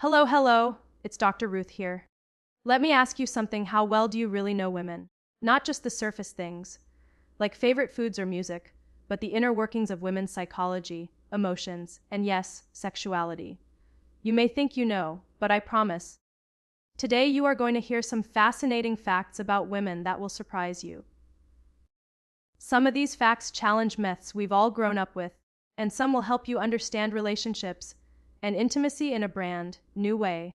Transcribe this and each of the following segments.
Hello, hello, it's Dr. Ruth here. Let me ask you something. How well do you really know women? Not just the surface things, like favorite foods or music, but the inner workings of women's psychology, emotions, and yes, sexuality. You may think you know, but I promise. Today you are going to hear some fascinating facts about women that will surprise you. Some of these facts challenge myths we've all grown up with, and some will help you understand relationships and intimacy in a brand new way.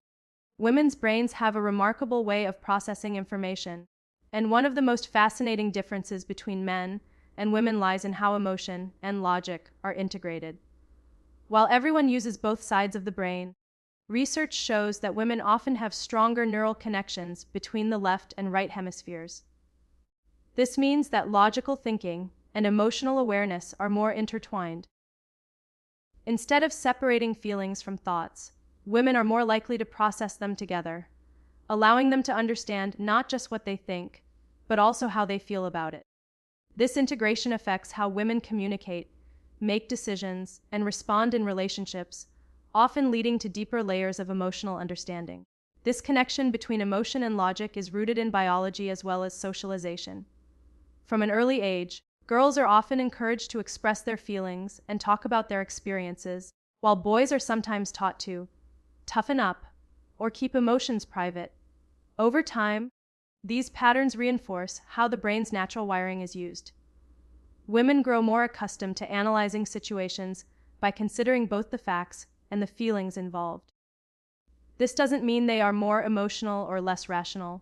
Women's brains have a remarkable way of processing information, and one of the most fascinating differences between men and women lies in how emotion and logic are integrated. While everyone uses both sides of the brain, research shows that women often have stronger neural connections between the left and right hemispheres. This means that logical thinking and emotional awareness are more intertwined. Instead of separating feelings from thoughts, women are more likely to process them together, allowing them to understand not just what they think, but also how they feel about it. This integration affects how women communicate, make decisions, and respond in relationships, often leading to deeper layers of emotional understanding. This connection between emotion and logic is rooted in biology as well as socialization. From an early age, girls are often encouraged to express their feelings and talk about their experiences, while boys are sometimes taught to toughen up or keep emotions private. Over time, these patterns reinforce how the brain's natural wiring is used. Women grow more accustomed to analyzing situations by considering both the facts and the feelings involved. This doesn't mean they are more emotional or less rational.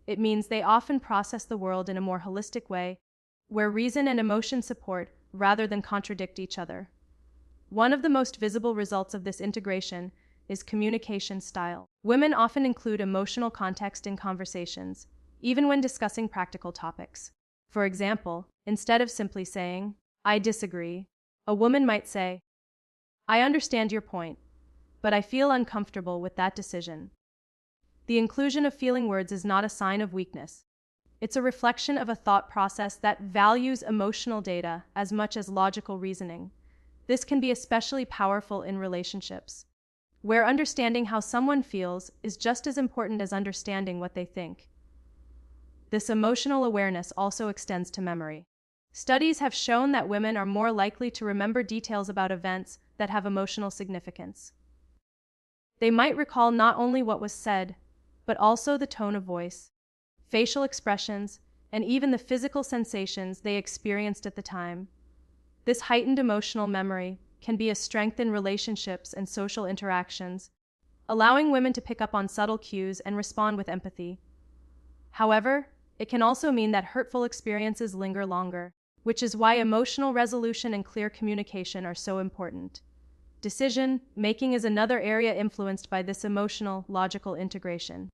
It means they often process the world in a more holistic way, where reason and emotion support rather than contradict each other. One of the most visible results of this integration is communication style. Women often include emotional context in conversations, even when discussing practical topics. For example, instead of simply saying, "I disagree," a woman might say, "I understand your point, but I feel uncomfortable with that decision." The inclusion of feeling words is not a sign of weakness. It's a reflection of a thought process that values emotional data as much as logical reasoning. This can be especially powerful in relationships, where understanding how someone feels is just as important as understanding what they think. This emotional awareness also extends to memory. Studies have shown that women are more likely to remember details about events that have emotional significance. They might recall not only what was said, but also the tone of voice, facial expressions, and even the physical sensations they experienced at the time. This heightened emotional memory can be a strength in relationships and social interactions, allowing women to pick up on subtle cues and respond with empathy. However, it can also mean that hurtful experiences linger longer, which is why emotional resolution and clear communication are so important. Decision making is another area influenced by this emotional, logical integration.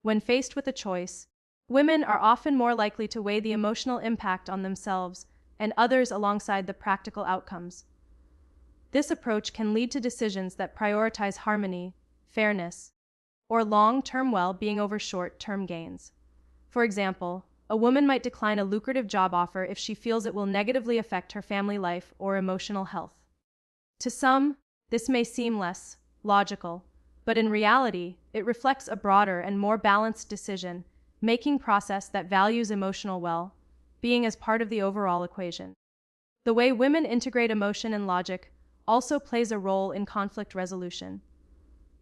When faced with a choice, women are often more likely to weigh the emotional impact on themselves and others alongside the practical outcomes. This approach can lead to decisions that prioritize harmony, fairness, or long-term well-being over short-term gains. For example, a woman might decline a lucrative job offer if she feels it will negatively affect her family life or emotional health. To some, this may seem less logical, but in reality, it reflects a broader and more balanced decision-making process that values emotional well-being as part of the overall equation. The way women integrate emotion and logic also plays a role in conflict resolution.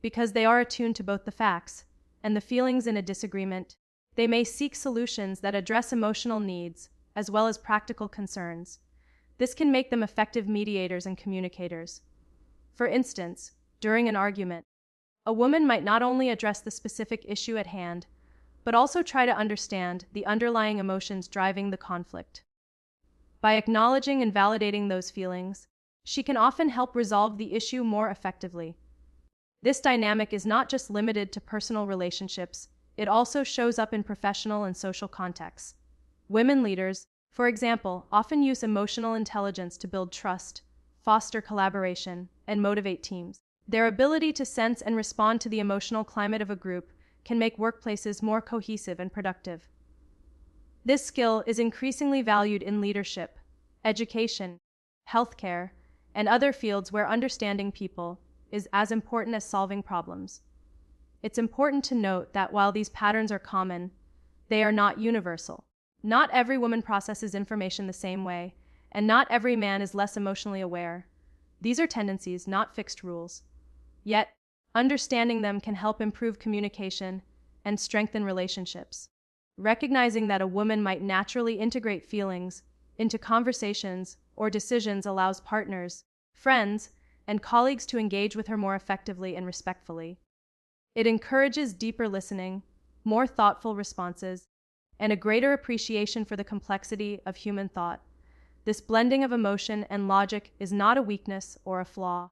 Because they are attuned to both the facts and the feelings in a disagreement, they may seek solutions that address emotional needs as well as practical concerns. This can make them effective mediators and communicators. For instance, during an argument, a woman might not only address the specific issue at hand, but also try to understand the underlying emotions driving the conflict. By acknowledging and validating those feelings, she can often help resolve the issue more effectively. This dynamic is not just limited to personal relationships, it also shows up in professional and social contexts. Women leaders, for example, often use emotional intelligence to build trust, foster collaboration, and motivate teams. Their ability to sense and respond to the emotional climate of a group can make workplaces more cohesive and productive. This skill is increasingly valued in leadership, education, healthcare, and other fields where understanding people is as important as solving problems. It's important to note that while these patterns are common, they are not universal. Not every woman processes information the same way, and not every man is less emotionally aware. These are tendencies, not fixed rules. Yet, understanding them can help improve communication and strengthen relationships. Recognizing that a woman might naturally integrate feelings into conversations or decisions allows partners, friends, and colleagues to engage with her more effectively and respectfully. It encourages deeper listening, more thoughtful responses, and a greater appreciation for the complexity of human thought. This blending of emotion and logic is not a weakness or a flaw.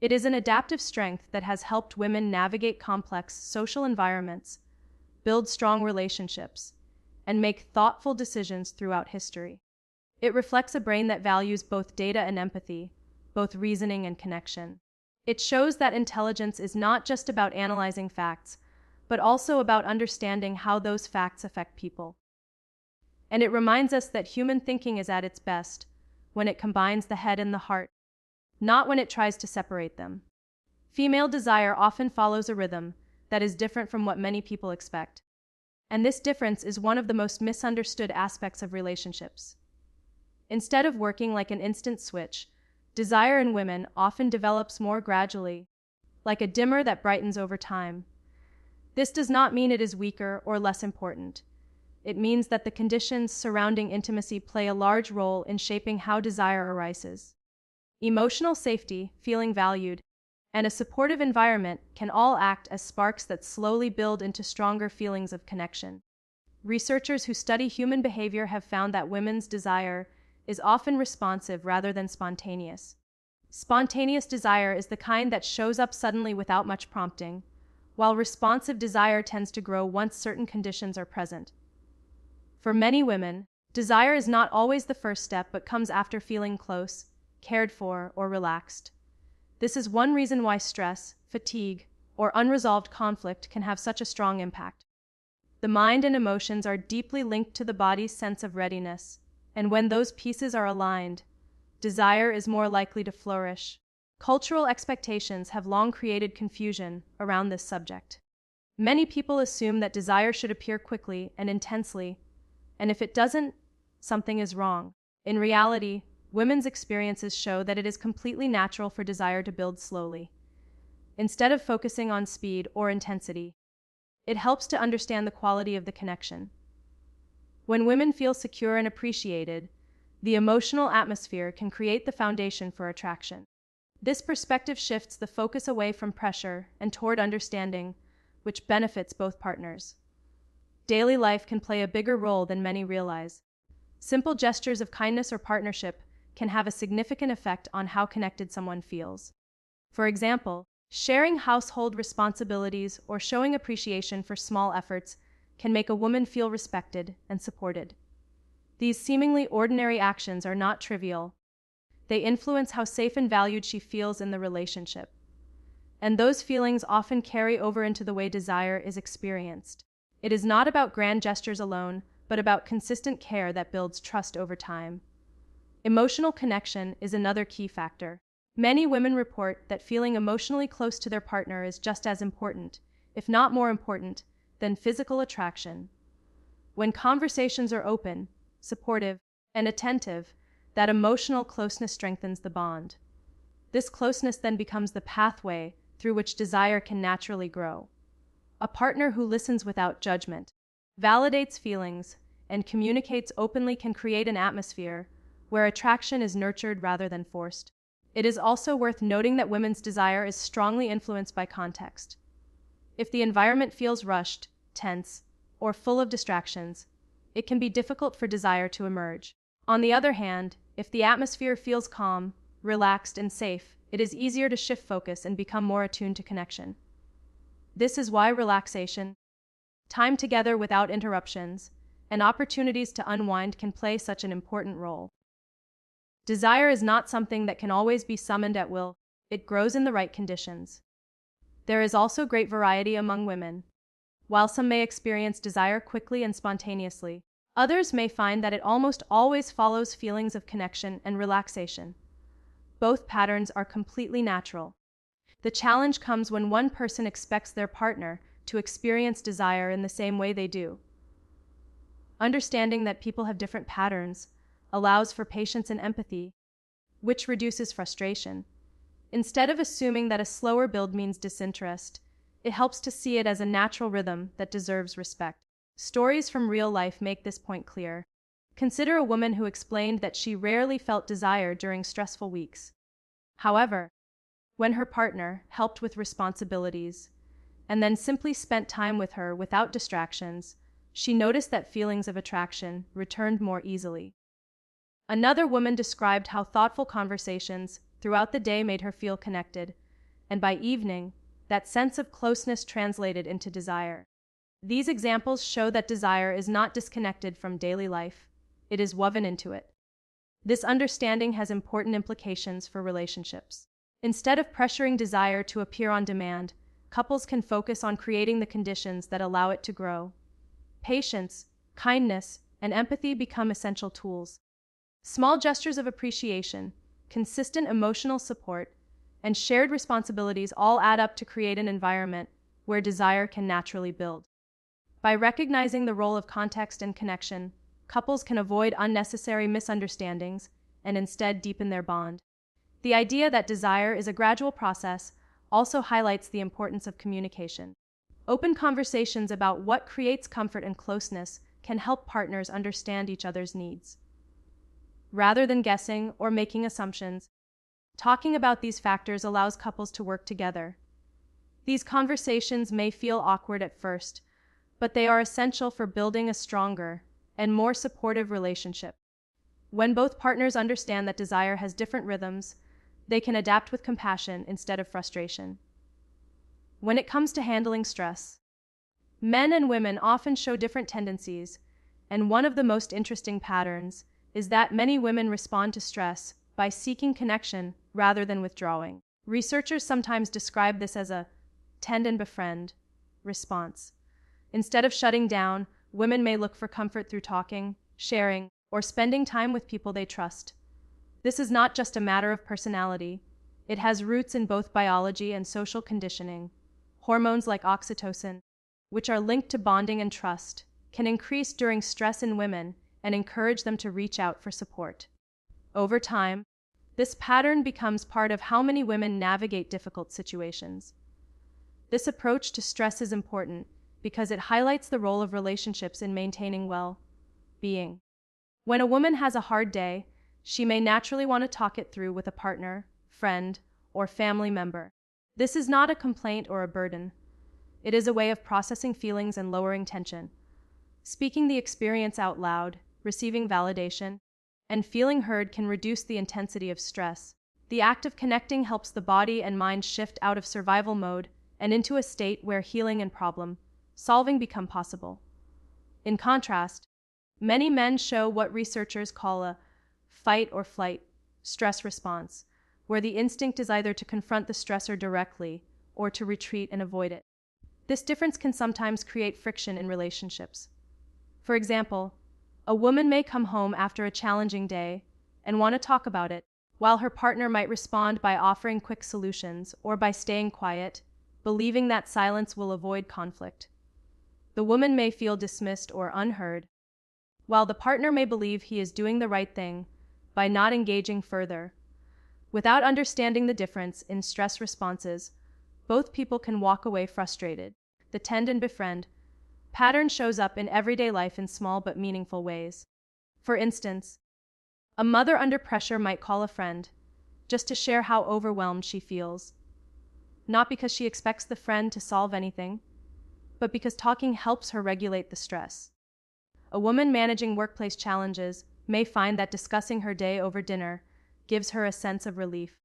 It is an adaptive strength that has helped women navigate complex social environments, build strong relationships, and make thoughtful decisions throughout history. It reflects a brain that values both data and empathy, both reasoning and connection. It shows that intelligence is not just about analyzing facts, but also about understanding how those facts affect people. And it reminds us that human thinking is at its best when it combines the head and the heart, not when it tries to separate them. Female desire often follows a rhythm that is different from what many people expect. And this difference is one of the most misunderstood aspects of relationships. Instead of working like an instant switch, desire in women often develops more gradually, like a dimmer that brightens over time. This does not mean it is weaker or less important. It means that the conditions surrounding intimacy play a large role in shaping how desire arises. Emotional safety, feeling valued, and a supportive environment can all act as sparks that slowly build into stronger feelings of connection. Researchers who study human behavior have found that women's desire is often responsive rather than spontaneous. Spontaneous desire is the kind that shows up suddenly without much prompting, while responsive desire tends to grow once certain conditions are present. For many women, desire is not always the first step but comes after feeling close, cared for, or relaxed. This is one reason why stress, fatigue, or unresolved conflict can have such a strong impact. The mind and emotions are deeply linked to the body's sense of readiness, and when those pieces are aligned, desire is more likely to flourish. Cultural expectations have long created confusion around this subject. Many people assume that desire should appear quickly and intensely, and if it doesn't, something is wrong. In reality, women's experiences show that it is completely natural for desire to build slowly. Instead of focusing on speed or intensity, it helps to understand the quality of the connection. When women feel secure and appreciated, the emotional atmosphere can create the foundation for attraction. This perspective shifts the focus away from pressure and toward understanding, which benefits both partners. Daily life can play a bigger role than many realize. Simple gestures of kindness or partnership can have a significant effect on how connected someone feels. For example, sharing household responsibilities or showing appreciation for small efforts can make a woman feel respected and supported. These seemingly ordinary actions are not trivial. They influence how safe and valued she feels in the relationship. And those feelings often carry over into the way desire is experienced. It is not about grand gestures alone, but about consistent care that builds trust over time. Emotional connection is another key factor. Many women report that feeling emotionally close to their partner is just as important, if not more important, than physical attraction. When conversations are open, supportive, and attentive, that emotional closeness strengthens the bond. This closeness then becomes the pathway through which desire can naturally grow. A partner who listens without judgment, validates feelings, and communicates openly can create an atmosphere where attraction is nurtured rather than forced. It is also worth noting that women's desire is strongly influenced by context. If the environment feels rushed, tense, or full of distractions, it can be difficult for desire to emerge. On the other hand, if the atmosphere feels calm, relaxed, and safe, it is easier to shift focus and become more attuned to connection. This is why relaxation, time together without interruptions, and opportunities to unwind can play such an important role. Desire is not something that can always be summoned at will. It grows in the right conditions. There is also great variety among women. While some may experience desire quickly and spontaneously, others may find that it almost always follows feelings of connection and relaxation. Both patterns are completely natural. The challenge comes when one person expects their partner to experience desire in the same way they do. Understanding that people have different patterns allows for patience and empathy, which reduces frustration. Instead of assuming that a slower build means disinterest, it helps to see it as a natural rhythm that deserves respect. Stories from real life make this point clear. Consider a woman who explained that she rarely felt desire during stressful weeks. However, when her partner helped with responsibilities and then simply spent time with her without distractions, she noticed that feelings of attraction returned more easily. Another woman described how thoughtful conversations throughout the day made her feel connected, and by evening, that sense of closeness translated into desire. These examples show that desire is not disconnected from daily life, it is woven into it. This understanding has important implications for relationships. Instead of pressuring desire to appear on demand, couples can focus on creating the conditions that allow it to grow. Patience, kindness, and empathy become essential tools. Small gestures of appreciation, consistent emotional support, and shared responsibilities all add up to create an environment where desire can naturally build. By recognizing the role of context and connection, couples can avoid unnecessary misunderstandings and instead deepen their bond. The idea that desire is a gradual process also highlights the importance of communication. Open conversations about what creates comfort and closeness can help partners understand each other's needs. Rather than guessing or making assumptions, talking about these factors allows couples to work together. These conversations may feel awkward at first, but they are essential for building a stronger and more supportive relationship. When both partners understand that desire has different rhythms, they can adapt with compassion instead of frustration. When it comes to handling stress, men and women often show different tendencies, and one of the most interesting patterns is that many women respond to stress by seeking connection rather than withdrawing. Researchers sometimes describe this as a tend and befriend response. Instead of shutting down, women may look for comfort through talking, sharing, or spending time with people they trust. This is not just a matter of personality. It has roots in both biology and social conditioning. Hormones like oxytocin, which are linked to bonding and trust, can increase during stress in women and encourage them to reach out for support. Over time, this pattern becomes part of how many women navigate difficult situations. This approach to stress is important because it highlights the role of relationships in maintaining well-being. When a woman has a hard day, she may naturally want to talk it through with a partner, friend, or family member. This is not a complaint or a burden. It is a way of processing feelings and lowering tension. Speaking the experience out loud, receiving validation, and feeling heard can reduce the intensity of stress. The act of connecting helps the body and mind shift out of survival mode and into a state where healing and problem solving become possible. In contrast, many men show what researchers call a fight or flight stress response, where the instinct is either to confront the stressor directly or to retreat and avoid it. This difference can sometimes create friction in relationships. For example, a woman may come home after a challenging day and want to talk about it, while her partner might respond by offering quick solutions or by staying quiet, believing that silence will avoid conflict. The woman may feel dismissed or unheard, while the partner may believe he is doing the right thing by not engaging further. Without understanding the difference in stress responses, both people can walk away frustrated. The tend and befriend pattern shows up in everyday life in small but meaningful ways. For instance, a mother under pressure might call a friend just to share how overwhelmed she feels. Not because she expects the friend to solve anything, but because talking helps her regulate the stress. A woman managing workplace challenges may find that discussing her day over dinner gives her a sense of relief.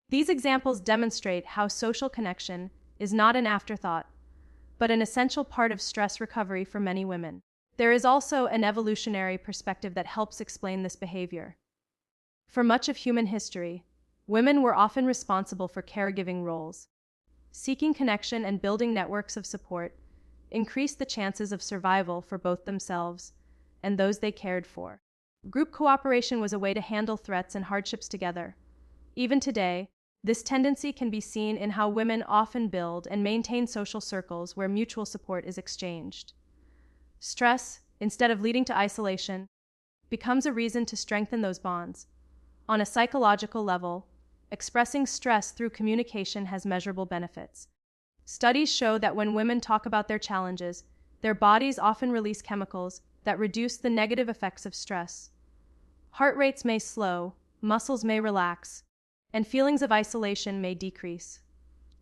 These examples demonstrate how social connection is not an afterthought, but an essential part of stress recovery for many women. There is also an evolutionary perspective that helps explain this behavior. For much of human history, women were often responsible for caregiving roles. Seeking connection and building networks of support increased the chances of survival for both themselves and those they cared for. Group cooperation was a way to handle threats and hardships together. Even today, This tendency can be seen in how women often build and maintain social circles where mutual support is exchanged. Stress, instead of leading to isolation, becomes a reason to strengthen those bonds. On a psychological level, expressing stress through communication has measurable benefits. Studies show that when women talk about their challenges, their bodies often release chemicals that reduce the negative effects of stress. Heart rates may slow, muscles may relax, and feelings of isolation may decrease.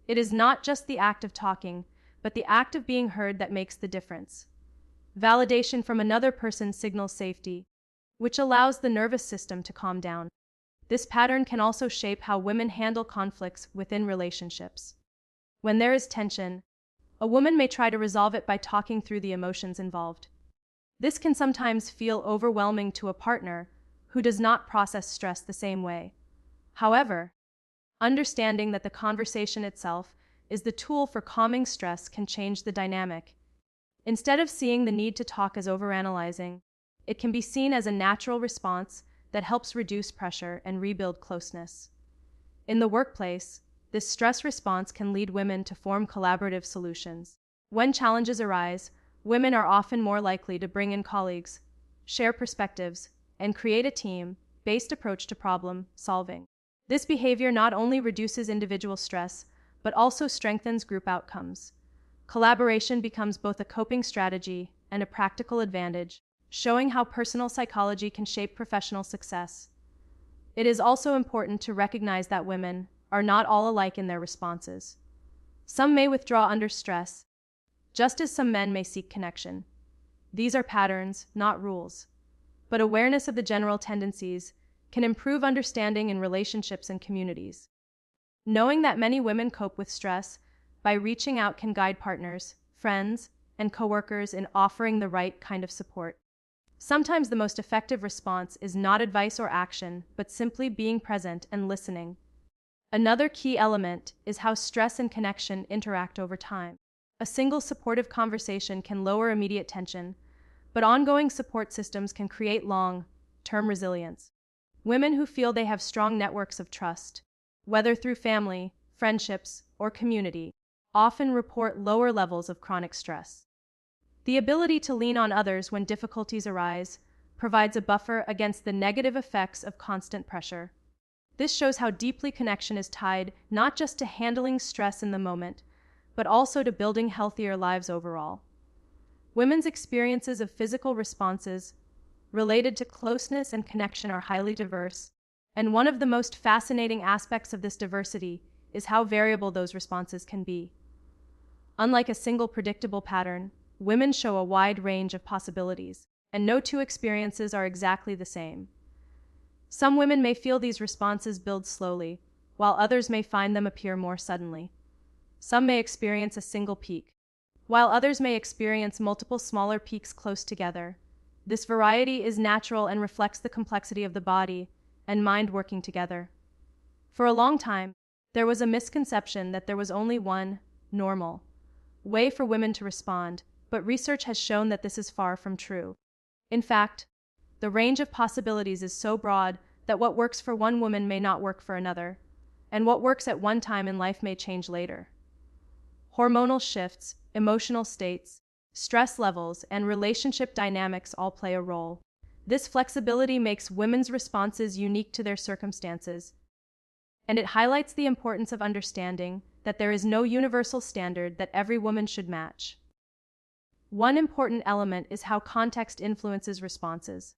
It is not just the act of talking, but the act of being heard that makes the difference. Validation from another person signals safety, which allows the nervous system to calm down. This pattern can also shape how women handle conflicts within relationships. When there is tension, a woman may try to resolve it by talking through the emotions involved. This can sometimes feel overwhelming to a partner who does not process stress the same way. However, understanding that the conversation itself is the tool for calming stress can change the dynamic. Instead of seeing the need to talk as overanalyzing, it can be seen as a natural response that helps reduce pressure and rebuild closeness. In the workplace, this stress response can lead women to form collaborative solutions. When challenges arise, women are often more likely to bring in colleagues, share perspectives, and create a team-based approach to problem solving. This behavior not only reduces individual stress, but also strengthens group outcomes. Collaboration becomes both a coping strategy and a practical advantage, showing how personal psychology can shape professional success. It is also important to recognize that women are not all alike in their responses. Some may withdraw under stress, just as some men may seek connection. These are patterns, not rules. But awareness of the general tendencies can improve understanding in relationships and communities. Knowing that many women cope with stress by reaching out can guide partners, friends, and coworkers in offering the right kind of support. Sometimes the most effective response is not advice or action, but simply being present and listening. Another key element is how stress and connection interact over time. A single supportive conversation can lower immediate tension, but ongoing support systems can create long-term resilience. Women who feel they have strong networks of trust, whether through family, friendships, or community, often report lower levels of chronic stress. The ability to lean on others when difficulties arise provides a buffer against the negative effects of constant pressure. This shows how deeply connection is tied not just to handling stress in the moment, but also to building healthier lives overall. Women's experiences of physical responses related to closeness and connection are highly diverse, and one of the most fascinating aspects of this diversity is how variable those responses can be. Unlike a single predictable pattern, women show a wide range of possibilities, and no two experiences are exactly the same. Some women may feel these responses build slowly, while others may find them appear more suddenly. Some may experience a single peak, while others may experience multiple smaller peaks close together. This variety is natural and reflects the complexity of the body and mind working together. For a long time, there was a misconception that there was only one normal way for women to respond, but research has shown that this is far from true. In fact, the range of possibilities is so broad that what works for one woman may not work for another, and what works at one time in life may change later. Hormonal shifts, emotional states, stress levels, and relationship dynamics all play a role. This flexibility makes women's responses unique to their circumstances, and it highlights the importance of understanding that there is no universal standard that every woman should match. One important element is how context influences responses.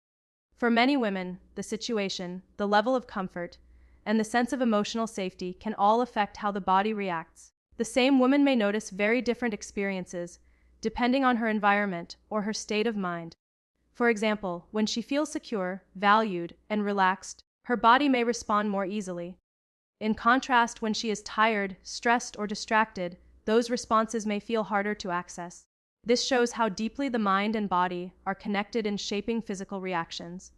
For many women, the situation, the level of comfort, and the sense of emotional safety can all affect how the body reacts. The same woman may notice very different experiences depending on her environment or her state of mind. For example, when she feels secure, valued, and relaxed, her body may respond more easily. In contrast, when she is tired, stressed, or distracted, those responses may feel harder to access. This shows how deeply the mind and body are connected in shaping physical reactions.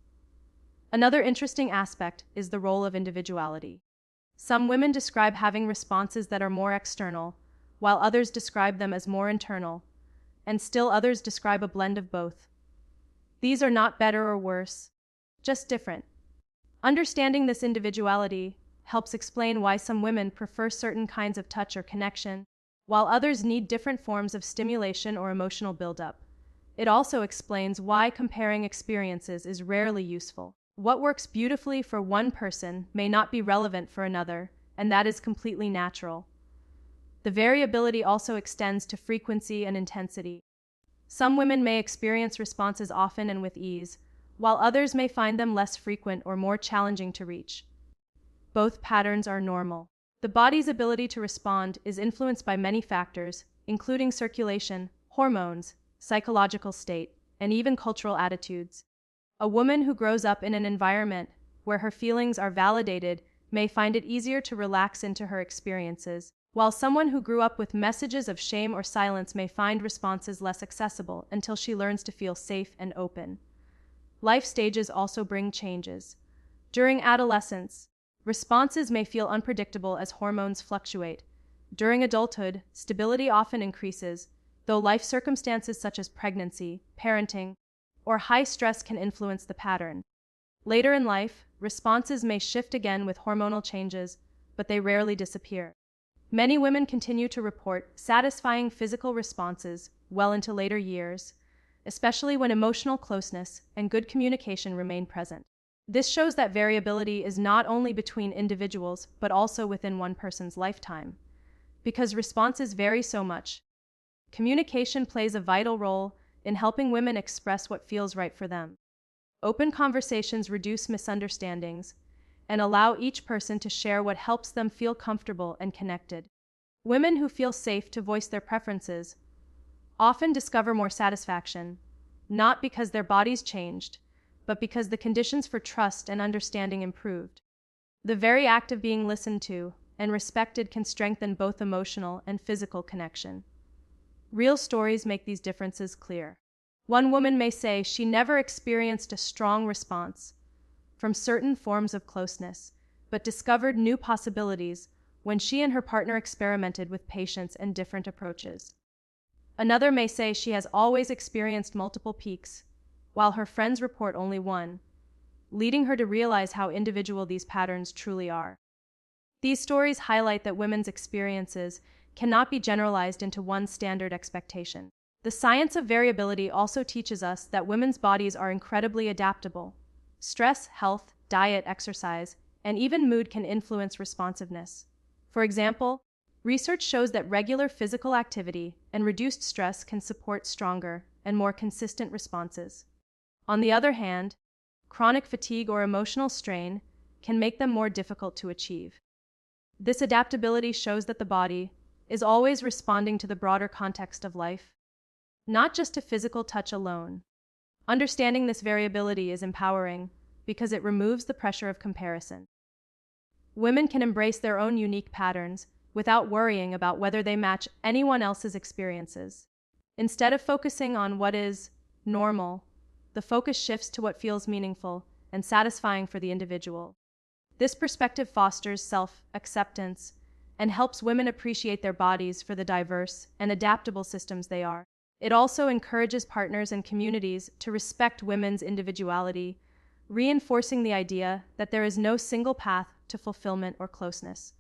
Another interesting aspect is the role of individuality. Some women describe having responses that are more external, while others describe them as more internal, and still others describe a blend of both. These are not better or worse, just different. Understanding this individuality helps explain why some women prefer certain kinds of touch or connection, while others need different forms of stimulation or emotional buildup. It also explains why comparing experiences is rarely useful. What works beautifully for one person may not be relevant for another, and that is completely natural. The variability also extends to frequency and intensity. Some women may experience responses often and with ease, while others may find them less frequent or more challenging to reach. Both patterns are normal. The body's ability to respond is influenced by many factors, including circulation, hormones, psychological state, and even cultural attitudes. A woman who grows up in an environment where her feelings are validated may find it easier to relax into her experiences, while someone who grew up with messages of shame or silence may find responses less accessible until she learns to feel safe and open. Life stages also bring changes. During adolescence, responses may feel unpredictable as hormones fluctuate. During adulthood, stability often increases, though life circumstances such as pregnancy, parenting, or high stress can influence the pattern. Later in life, responses may shift again with hormonal changes, but they rarely disappear. Many women continue to report satisfying physical responses well into later years, especially when emotional closeness and good communication remain present. This shows that variability is not only between individuals, but also within one person's lifetime. Because responses vary so much, communication plays a vital role in helping women express what feels right for them. Open conversations reduce misunderstandings and allow each person to share what helps them feel comfortable and connected. Women who feel safe to voice their preferences often discover more satisfaction, not because their bodies changed, but because the conditions for trust and understanding improved. The very act of being listened to and respected can strengthen both emotional and physical connection. Real stories make these differences clear. One woman may say she never experienced a strong response from certain forms of closeness, but discovered new possibilities when she and her partner experimented with patience and different approaches. Another may say she has always experienced multiple peaks, while her friends report only one, leading her to realize how individual these patterns truly are. These stories highlight that women's experiences cannot be generalized into one standard expectation. The science of variability also teaches us that women's bodies are incredibly adaptable. Stress, health, diet, exercise, and even mood can influence responsiveness. For example, research shows that regular physical activity and reduced stress can support stronger and more consistent responses. On the other hand, chronic fatigue or emotional strain can make them more difficult to achieve. This adaptability shows that the body is always responding to the broader context of life, not just to physical touch alone. Understanding this variability is empowering because it removes the pressure of comparison. Women can embrace their own unique patterns without worrying about whether they match anyone else's experiences. Instead of focusing on what is normal, the focus shifts to what feels meaningful and satisfying for the individual. This perspective fosters self-acceptance and helps women appreciate their bodies for the diverse and adaptable systems they are. It also encourages partners and communities to respect women's individuality, reinforcing the idea that there is no single path to fulfillment or closeness.